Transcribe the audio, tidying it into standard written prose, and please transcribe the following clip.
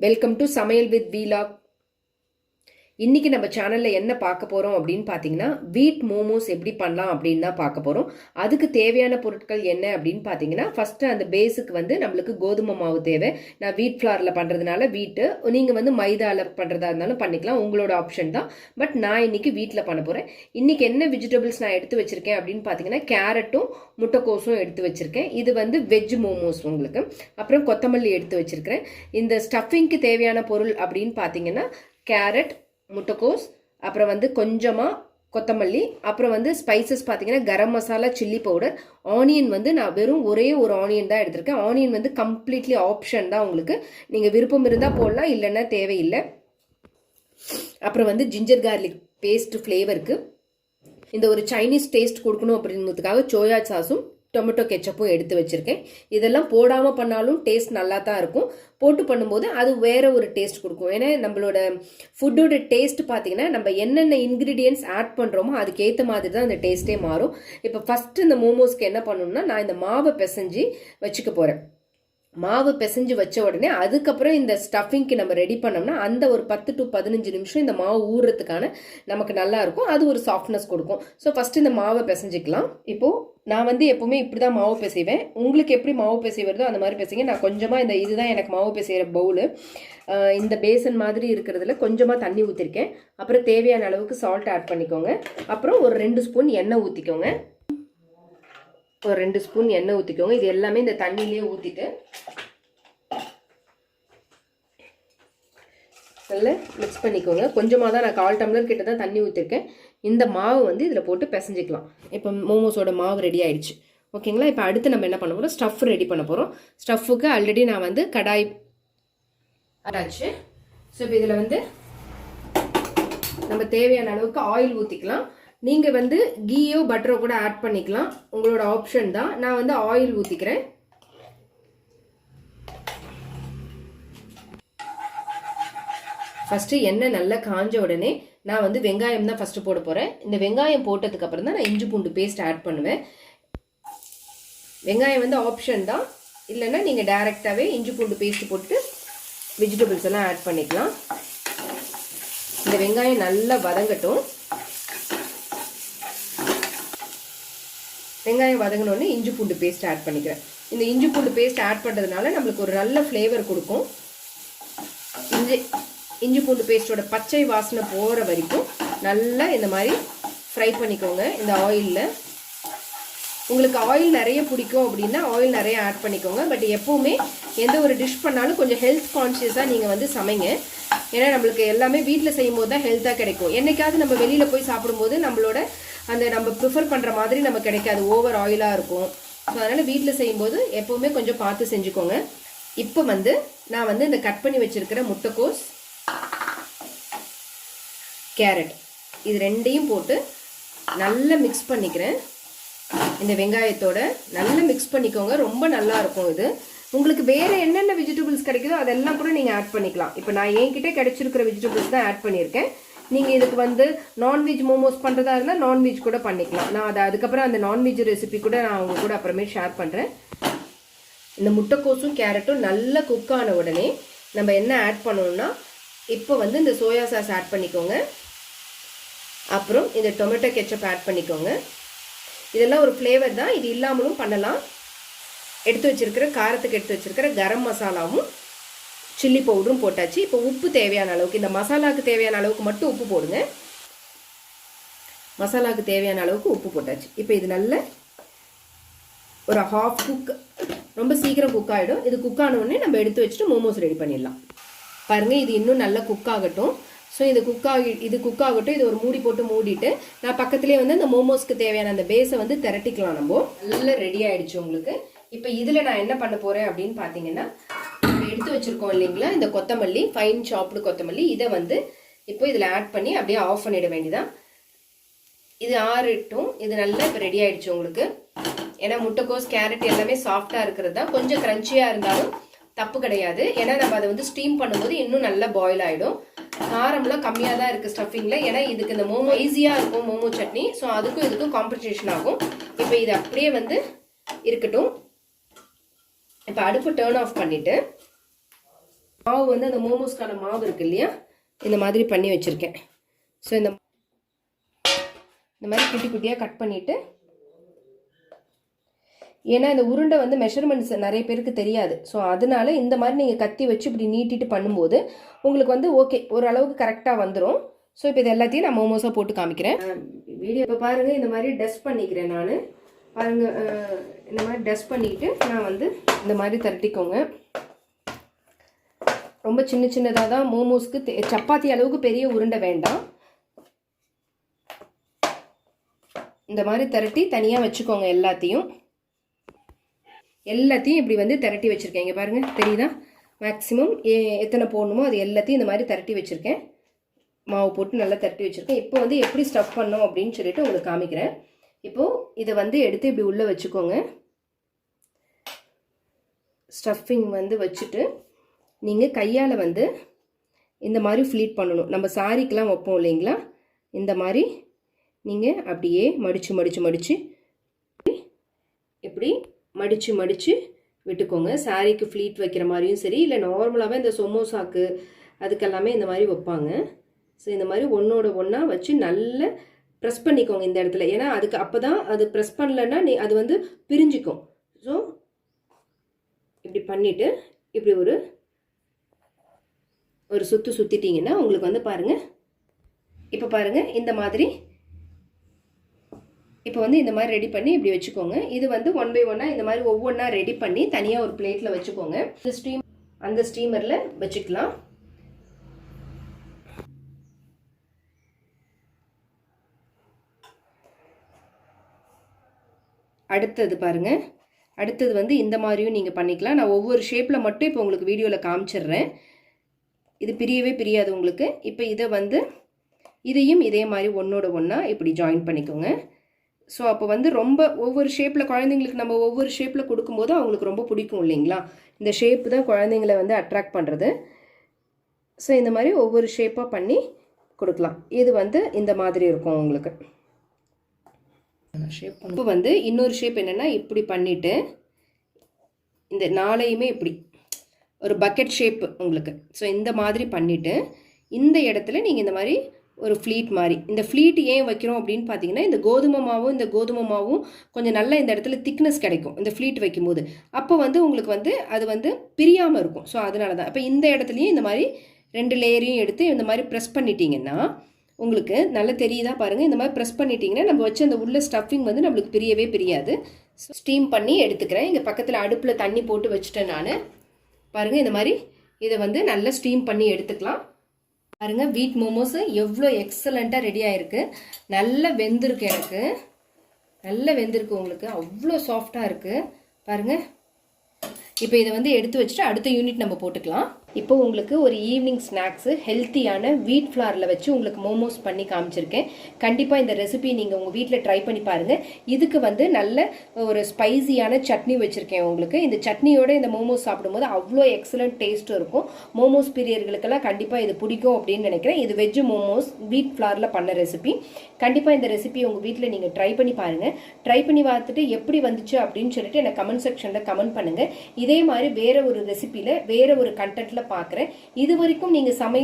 Welcome to சமையல் with vlog. இன்னைக்கு நம்ம சேனல்ல என்ன பார்க்க போறோம் அப்படின்னு பார்த்தீங்கன்னா, வீட் மோமோஸ் எப்படி பண்ணலாம் அப்படின்னு தான் பார்க்க போறோம். அதுக்கு தேவையான பொருட்கள் என்ன அப்படின்னு பார்த்தீங்கன்னா, ஃபர்ஸ்ட் அந்த பேஸுக்கு வந்து நம்மளுக்கு கோதுமை மாவு தேவை. நான் வீட் ஃப்ளார்ல பண்றதுனால வீட்டு, நீங்க வந்து மைதால பண்றதா இருந்தாலும் பண்ணிக்கலாம், உங்களோட ஆப்ஷன் தான். பட் நான் இன்னைக்கு வீட்டில் பண்ண போறேன். இன்னைக்கு என்ன வெஜிடபிள்ஸ் நான் எடுத்து வச்சிருக்கேன் அப்படின்னு பார்த்தீங்கன்னா, கேரட்டும் முட்டைக்கோஸும் எடுத்து வச்சிருக்கேன். இது வந்து வெஜ் மோமோஸ் உங்களுக்கு. அப்புறம் கொத்தமல்லி எடுத்து வச்சிருக்கிறேன். இந்த ஸ்டஃபிங்க்கு தேவையான பொருள் அப்படின்னு பார்த்தீங்கன்னா, கேரட், முட்டைக்கோஸ், அப்புறம் வந்து கொஞ்சமாக கொத்தமல்லி, அப்புறம் வந்து ஸ்பைசஸ் பார்த்தீங்கன்னா garam masala, chilli powder, onion வந்து நான் வெறும் ஒரே ஒரு ஆனியன் தான் எடுத்திருக்கேன். ஆனியன் வந்து கம்ப்ளீட்லி ஆப்ஷன் தான் உங்களுக்கு. நீங்கள் விருப்பம் இருந்தால் போடலாம், இல்லைன்னா தேவையில்லை. அப்புறம் வந்து ஜிஞ்சர் கார்லிக் பேஸ்ட் ஃப்ளேவருக்கு, இந்த ஒரு சைனீஸ் டேஸ்ட் கொடுக்கணும் அப்படிங்கிறதுக்காக சோயா சாஸும் டொமேட்டோ கெச்சப்பும் எடுத்து வச்சுருக்கேன். இதெல்லாம் போடாமல் பண்ணாலும் டேஸ்ட் நல்லா தான் இருக்கும், போட்டு பண்ணும்போது அது வேற ஒரு டேஸ்ட் கொடுக்கும். ஏன்னா நம்மளோட ஃபுட்டோட டேஸ்ட் பார்த்தீங்கன்னா, நம்ம என்னென்ன இன்க்ரீடியன்ஸ் ஆட் பண்ணுறோமோ அதுக்கேற்ற மாதிரி தான் அந்த டேஸ்ட்டே மாறும். இப்போ ஃபஸ்ட்டு இந்த மோமோஸ்க்கு என்ன பண்ணணும்னா, நான் இந்த மாவை பிசைஞ்சு வச்சுக்க போகிறேன். மாவு பிசைஞ்சு வச்ச உடனே அதுக்கப்புறம் இந்த ஸ்டஃபிங்க்கு நம்ம ரெடி பண்ணோம்னா அந்த ஒரு 10 to 15 நிமிஷம் இந்த மாவு ஊறுறதுக்கான நமக்கு நல்லா இருக்கும், அது ஒரு சாஃப்ட்னஸ் கொடுக்கும். ஸோ ஃபர்ஸ்ட் இந்த மாவை பிசைஞ்சிக்கலாம். இப்போ நான் வந்து எப்பவுமே இப்படி தான் மாவு பிசைவேன். உங்களுக்கு எப்படி மாவு பிசைவதோ அந்த மாதிரி பிசைங்க. நான் கொஞ்சமாக இதுதான் எனக்கு மாவு பிசைகிற பவுலு. இந்த பேசன் மாதிரி இருக்கிறதுல கொஞ்சமாக தண்ணி ஊற்றிருக்கேன். அப்புறம் தேவையான அளவுக்கு சால்ட் ஆட் பண்ணிக்கோங்க. அப்புறம் ஒரு 2 ஸ்பூன் எண்ணெய் ஊற்றிக்கோங்க. ஒரு 2 ஸ்பூன் எண்ணெய் ஊற்றிக்கோங்க. இது எல்லாமே இந்த தண்ணியிலே ஊற்றிட்டு நல்லா மிக்ஸ் பண்ணிக்கோங்க. கொஞ்சமாக தான், நான் 1/4 டம்ளர் கிட்ட தான் தண்ணி ஊற்றிருக்கேன். இந்த மாவு வந்து இதில் போட்டு பிசைஞ்சிக்கலாம். இப்போ மோமோஸோட மாவு ரெடி ஆயிடுச்சு. ஓகேங்களா? இப்போ அடுத்து நம்ம என்ன பண்ண போகிறோம், ஸ்டஃப் ரெடி பண்ண போகிறோம். ஸ்டஃப்புக்கு ஆல்ரெடி நான் வந்து கடாய் ஆச்சு. ஸோ இப்போ இதில் வந்து நம்ம தேவையான அளவுக்கு ஆயில் ஊற்றிக்கலாம். நீங்கள் வந்து கீயோ பட்டரோ கூட ஆட் பண்ணிக்கலாம், உங்களோட ஆப்ஷன் தான். நான் வந்து ஆயில் ஊற்றிக்கிறேன். ஃபஸ்ட்டு எண்ணெய் நல்லா காஞ்ச உடனே நான் வந்து வெங்காயம் தான் ஃபஸ்ட்டு போட போகிறேன். இந்த வெங்காயம் போட்டதுக்கு அப்புறம் தான் நான் இஞ்சி பூண்டு பேஸ்ட் ஆட் பண்ணுவேன். வெங்காயம் வந்து ஆப்ஷன் தான், இல்லைன்னா நீங்கள் டைரெக்டாகவே இஞ்சி பூண்டு பேஸ்ட் போட்டு வெஜிடபிள்ஸ் எல்லாம் ஆட் பண்ணிக்கலாம். இந்த வெங்காயம் நல்லா வதங்கட்டும். வெங்காயம் வதங்கினோடனே இஞ்சி பூண்டு பேஸ்ட் ஆட் பண்ணிக்கிறேன். இந்த இஞ்சி பூண்டு பேஸ்ட் ஆட் பண்ணுறதுனால நம்மளுக்கு ஒரு நல்ல ஃப்ளேவர் கொடுக்கும். இஞ்சி பூண்டு பேஸ்ட்டோட பச்சை வாசனை போகிற வரைக்கும் நல்லா இந்த மாதிரி ஃப்ரை பண்ணிக்கோங்க இந்த ஆயிலில். உங்களுக்கு ஆயில் நிறைய பிடிக்கும் அப்படின்னா ஆயில் நிறைய ஆட் பண்ணிக்கோங்க. பட் எப்போவுமே எந்த ஒரு டிஷ் பண்ணாலும் கொஞ்சம் ஹெல்த் கான்ஷியஸாக நீங்கள் வந்து சமைங்க. ஏன்னா நம்மளுக்கு எல்லாமே வீட்டில் செய்யும் போது தான் ஹெல்த்தாக கிடைக்கும். என்னைக்காவது நம்ம வெளியில் போய் சாப்பிடும்போது நம்மளோட அந்த நம்ம ப்ரிஃபர் பண்ணுற மாதிரி நம்ம கிடைக்காது, ஓவர் ஆயிலாக இருக்கும். ஸோ அதனால் வீட்டில் செய்யும்போது எப்போவுமே கொஞ்சம் பார்த்து செஞ்சுக்கோங்க. இப்போ வந்து நான் வந்து இந்த கட் பண்ணி வச்சுருக்கிற முட்டைக்கோஸ், கேரட், இது ரெண்டையும் போட்டு நல்லா மிக்ஸ் பண்ணிக்கிறேன். இந்த வெங்காயத்தோட நல்லா மிக்ஸ் பண்ணிக்கோங்க, ரொம்ப நல்லா இருக்கும் இது. உங்களுக்கு வேறு என்னென்ன வெஜிடபிள்ஸ் கிடைக்குதோ அதெல்லாம் கூட நீங்கள் ஆட் பண்ணிக்கலாம். இப்போ நான் என்கிட்ட கிடைச்சிருக்கிற வெஜிடபிள்ஸ் தான் ஆட் பண்ணியிருக்கேன். நீங்கள் இதுக்கு வந்து நான்வெஜ் மோமோஸ் பண்ணுறதா இருந்தால் நான்வெஜ் கூட பண்ணிக்கலாம். நான் அதுக்கப்புறம் அந்த நான்வெஜ் ரெசிபி கூட நான் அவங்க கூட அப்புறமே ஷேர் பண்ணுறேன். இந்த முட்டைக்கோஸும் கேரட்டும் நல்லா குக் ஆன உடனே நம்ம என்ன ஆட் பண்ணணும்னா, இப்போ வந்து இந்த சோயா சாஸ் ஆட் பண்ணிக்கோங்க. அப்புறம் இந்த டொமேட்டோ கெச்சப் ஆட் பண்ணிக்கோங்க. இதெல்லாம் ஒரு ஃப்ளேவர் தான், இது இல்லாமலும் பண்ணலாம். எடுத்து வச்சிருக்கிற காரத்துக்கு எடுத்து வச்சிருக்கிற கரம் மசாலாவும் சில்லி பவுடரும் போட்டாச்சு. இப்போ உப்பு தேவையான அளவுக்கு, இந்த மசாலாவுக்கு தேவையான அளவுக்கு மட்டும் உப்பு போடுங்க. மசாலாவுக்கு தேவையான அளவுக்கு உப்பு போட்டாச்சு. இப்போ இது நல்ல ஒரு ஹாஃப் குக், ரொம்ப சீக்கிரம் குக் ஆகிடும். இது குக் ஆன உடனே நம்ம எடுத்து வச்சுட்டு மோமோஸ் ரெடி பண்ணிடலாம். பாருங்கள், இது இன்னும் நல்லா குக் ஆகட்டும். ஸோ இது குக் ஆகட்டும். இது ஒரு மூடி போட்டு மூடிட்டு நான் பக்கத்துலேயே வந்து அந்த மோமோஸ்க்கு தேவையான அந்த பேஸை வந்து திரட்டிக்கலாம். நம்ம நல்லா ரெடி ஆகிடுச்சு உங்களுக்கு. இப்போ இதில் நான் என்ன பண்ண போகிறேன் அப்படின்னு பார்த்தீங்கன்னா, எடுத்து வச்சுருக்கோம் இல்லைங்களா இந்த கொத்தமல்லி, ஃபைன் சாப்டு கொத்தமல்லி, இதை வந்து இப்போ இதில் ஆட் பண்ணி அப்படியே ஆஃப் பண்ணிட வேண்டியதான். இது ஆறிட்டும். இது நல்லா இப்போ ரெடி ஆகிடுச்சு உங்களுக்கு. ஏன்னா முட்டைக்கோஸ், கேரட் எல்லாமே சாஃப்டாக இருக்கிறது தான். கொஞ்சம் க்ரன்ச்சியாக இருந்தாலும் தப்பு கிடையாது. ஏன்னா நம்ம அதை வந்து ஸ்டீம் பண்ணும்போது இன்னும் நல்லா பாயில் ஆகிடும். காரம்லாம் கம்மியாக தான் இருக்குது ஸ்டஃபிங்கில். ஏன்னா இதுக்கு இந்த மோமோ ஈஸியாக இருக்கும், மோமோ சட்னி. ஸோ அதுக்கும் இதுக்கும் காம்பன்சேஷன் ஆகும். இப்போ இது அப்படியே வந்து இருக்கட்டும். இப்போ அடுப்பு டர்ன் ஆஃப் பண்ணிவிட்டு மாவு வந்து அந்த மோமோஸ்க்கான மாவு இருக்கு இல்லையா, இந்த மாதிரி பண்ணி வச்சுருக்கேன். ஸோ இந்த மாதிரி குட்டி குட்டியாக கட் பண்ணிவிட்டு, ஏன்னா இந்த உருண்டை வந்து மெஷர்மெண்ட்ஸ் நிறைய பேருக்கு தெரியாது. ஸோ அதனால இந்த மாதிரி நீங்கள் கத்தி வச்சு இப்படி நீட்டிட்டு பண்ணும்போது உங்களுக்கு வந்து ஓகே ஓரளவுக்கு கரெக்டாக வந்துடும். ஸோ இப்போ இது எல்லாத்தையும் நான் மோமோஸாக போட்டு காமிக்கிறேன். வீடியோ இப்போ பாருங்கள், இந்த மாதிரி டஸ்ட் பண்ணிக்கிறேன் நான். பாருங்கள், இந்த மாதிரி டஸ்ட் பண்ணிக்கிட்டு நான் வந்து இந்த மாதிரி திரட்டிக்கோங்க. ரொம்ப சின்ன சின்னதாக தான் மோமோஸ்க்கு, சப்பாத்தி அளவுக்கு பெரிய உருண்டை வேண்டாம். இந்த மாதிரி திரட்டி தனியாக வச்சுக்கோங்க. எல்லாத்தையும் இப்படி வந்து திரட்டி வச்சுருக்கேன். இங்கே பாருங்கள், தெரியுதா? மேக்ஸிமம் எத்தனை போடணுமோ அது எல்லாத்தையும் இந்த மாதிரி திரட்டி வச்சுருக்கேன். மாவு போட்டு நல்லா திரட்டி வச்சுருக்கேன். இப்போ வந்து எப்படி ஸ்டஃப் பண்ணோம் அப்படின்னு சொல்லிட்டு உங்களுக்கு காமிக்கிறேன். இப்போது இதை வந்து எடுத்து இப்படி உள்ளே வச்சுக்கோங்க. ஸ்டஃபிங் வந்து வச்சுட்டு நீங்கள் கையால் வந்து இந்த மாதிரி ஃப்ளீட் பண்ணணும். நம்ம சாரிக்கெலாம் வைப்போம் இல்லைங்களா, இந்த மாதிரி நீங்கள் அப்படியே மடித்து இப்படி மடித்து விட்டுக்கோங்க. சாரீக்கு ஃப்ளீட் வைக்கிற மாதிரியும் சரி, இல்லை நார்மலாகவே இந்த சமோசாக்கு அதுக்கெல்லாமே இந்த மாதிரி வைப்பாங்க. ஸோ இந்த மாதிரி ஒன்றோட ஒன்றா வச்சு நல்லா ப்ரெஸ் பண்ணிக்கோங்க இந்த இடத்துல. ஏன்னா அதுக்கு அப்போ தான் அது ப்ரெஸ் பண்ணலன்னா அது வந்து பிரிஞ்சிக்கும். ஸோ இப்படி பண்ணிவிட்டு இப்படி ஒரு சுற்றிட்டிங்கன்னா உங்களுக்கு வந்து பாருங்கள், இப்போ பாருங்கள் இந்த மாதிரி. இப்போ வந்து இந்த மாதிரி ரெடி பண்ணி இப்படி வச்சுக்கோங்க. இது வந்து 1 by 1 இந்த மாதிரி ஒவ்வொன்றா ரெடி பண்ணி தனியாக ஒரு பிளேட்டில் வச்சுக்கோங்க. அந்த ஸ்டீமரில் வச்சுக்கலாம். அடுத்தது பாருங்கள், அடுத்தது வந்து இந்த மாதிரியும் நீங்கள் பண்ணிக்கலாம். நான் ஒவ்வொரு ஷேப்பில் மட்டும் இப்போ உங்களுக்கு வீடியோவில் காமிச்சிடுறேன். இது பிரியாது உங்களுக்கு. இப்போ இதை வந்து இதையும் இதே மாதிரி ஒன்றோட ஒன்றா இப்படி ஜாயின் பண்ணிக்கோங்க. ஸோ அப்போ வந்து ரொம்ப ஒவ்வொரு ஷேப்பில் குழந்தைங்களுக்கு நம்ம ஒவ்வொரு ஷேப்பில் கொடுக்கும்போது அவங்களுக்கு ரொம்ப பிடிக்கும் இல்லைங்களா. இந்த ஷேப்பு தான் குழந்தைங்கள வந்து அட்ராக்ட் பண்ணுறது. ஸோ இந்த மாதிரி ஒவ்வொரு ஷேப்பாக பண்ணி கொடுக்கலாம். இது வந்து இந்த மாதிரி இருக்கும் உங்களுக்கு ஷேப். இப்போ வந்து இன்னொரு ஷேப் என்னென்னா, இப்படி பண்ணிவிட்டு இந்த நாளையுமே இப்படி ஒரு பக்கெட் ஷேப் உங்களுக்கு. ஸோ இந்த மாதிரி பண்ணிவிட்டு இந்த இடத்துல நீங்கள் இந்த மாதிரி ஒரு ஃப்ளீட் மாதிரி. இந்த ஃப்ளீட் ஏன் வைக்கிறோம் அப்படின்னு பார்த்தீங்கன்னா, இந்த கோதுமை மாவும் கொஞ்சம் நல்லா இந்த இடத்துல திக்னஸ் கிடைக்கும் இந்த ஃப்ளீட் வைக்கும்போது. அப்போ வந்து உங்களுக்கு வந்து அது வந்து பிரியாமல் இருக்கும். ஸோ அதனால தான். இப்போ இந்த இடத்துலையும் இந்த மாதிரி 2 லேயரையும் எடுத்து இந்த மாதிரி ப்ரெஸ் பண்ணிட்டீங்கன்னா உங்களுக்கு நல்லா தெரியுதா பாருங்கள். இந்த மாதிரி ப்ரெஸ் பண்ணிட்டீங்கன்னா நம்ம வச்சு அந்த உள்ள ஸ்டஃபிங் வந்து நம்மளுக்கு பிரியாது. ஸ்டீம் பண்ணி எடுத்துக்கிறேன். இங்கே பக்கத்தில் அடுப்பில் தண்ணி போட்டு வச்சுட்டேன் நான். பாருங்கள், இந்த மாதிரி இதை வந்து நல்லா ஸ்டீம் பண்ணி எடுத்துக்கலாம். பாருங்கள், வீட் மோமோஸ் எவ்வளோ எக்ஸலண்ட்டாக ரெடி ஆகிருக்கு. நல்லா வெந்திருக்கு, எனக்கு நல்லா வெந்திருக்கு. உங்களுக்கு அவ்வளோ சாஃப்டாக இருக்குது பாருங்கள். இப்போ இதை வந்து எடுத்து வச்சுட்டு அடுத்த யூனிட் நம்ம போட்டுக்கலாம். இப்போ உங்களுக்கு ஒரு ஈவினிங் ஸ்நாக்ஸு ஹெல்த்தியான வீட் ஃப்ளாரில் வச்சு உங்களுக்கு மோமோஸ் பண்ணி காமிச்சிருக்கேன். கண்டிப்பாக இந்த ரெசிபி நீங்கள் உங்கள் வீட்டில் ட்ரை பண்ணி பாருங்கள். இதுக்கு வந்து நல்ல ஒரு ஸ்பைசியான சட்னி வச்சுருக்கேன் உங்களுக்கு. இந்த சட்னியோட இந்த மோமோஸ் சாப்பிடும்போது அவ்வளோ எக்ஸலண்ட் டேஸ்ட்டும் இருக்கும். மோமோஸ் பிரியர்களுக்கெல்லாம் கண்டிப்பாக இது பிடிக்கும் அப்படின்னு நினைக்கிறேன். இது வெஜ்ஜு மோமோஸ் வீட் ஃப்ளாரில் பண்ண ரெசிபி. கண்டிப்பாக இந்த ரெசிபி உங்கள் வீட்டில் நீங்கள் ட்ரை பண்ணி பாருங்கள். ட்ரை பண்ணி பார்த்துட்டு எப்படி வந்துச்சு அப்படின்னு சொல்லிட்டு எனக்கு கமெண்ட் செக்ஷனில் கமெண்ட் பண்ணுங்கள். இதே மாதிரி வேற ஒரு ரெசிபியில் வேற ஒரு கண்டென்ட்டில் பார்க்குறேன். இது வரைக்கும் நீங்கள் சமையல்